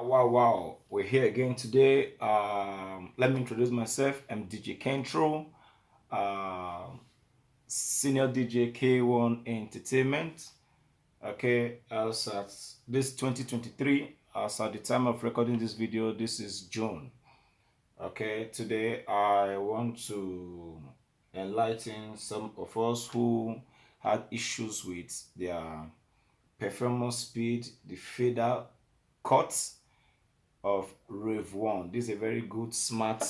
Wow, we're here again today. Let me introduce myself. I'm DJ Kentro, uh, senior DJ K1 Entertainment. Okay, as at this 2023, as at the time of recording this video, this is June. Okay, today I want to enlighten some of us who had issues with their performance speed, the fader cuts of REV1. This is a very good smart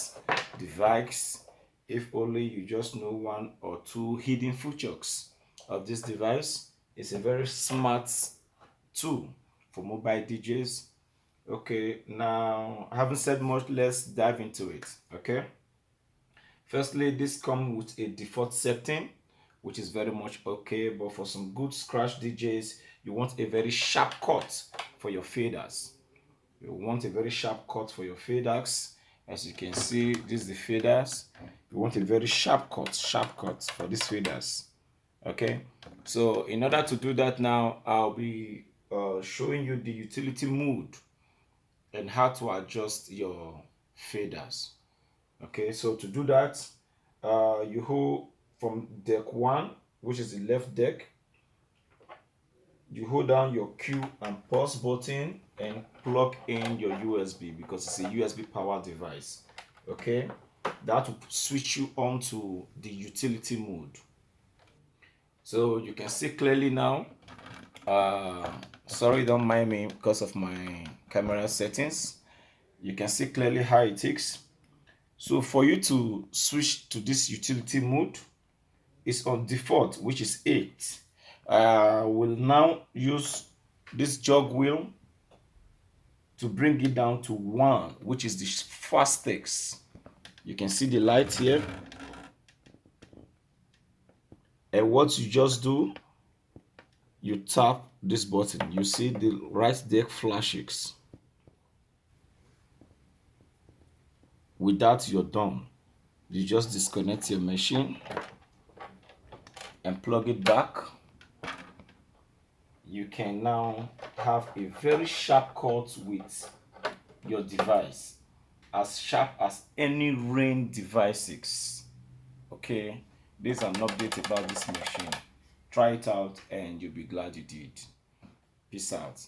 device if only you just know one or two hidden features of this device. It's a very smart tool for mobile DJs. Okay, now having said much, let's dive into it. Okay, firstly, this comes with a default setting, which is very much okay, but for some good scratch DJs, you want a very sharp cut for your faders. You want a very sharp cut for your faders. As you can see, this is the faders. You want a very sharp cut for these faders. Okay, so in order to do that now, I'll be showing you the utility mode and how to adjust your faders. Okay, so to do that, you hold from deck 1, which is the left deck. You hold down your Q and pause button and plug in your USB because it's a USB powered device. Okay, that will switch you on to the utility mode. So you can see clearly now. Sorry, don't mind me because of my camera settings. You can see clearly how it is. So for you to switch to this utility mode, it's on default, which is 8. We'll now use this jog wheel to bring it down to 1, which is the fastest. You can see the light here. And what you just do, you tap this button. You see the right deck flashes. With that, you're done. You just disconnect your machine and plug it back. You can now have a very sharp cut with your device, as sharp as any rain devices. Okay, this is an update about this machine. Try it out and you'll be glad you did. Peace out.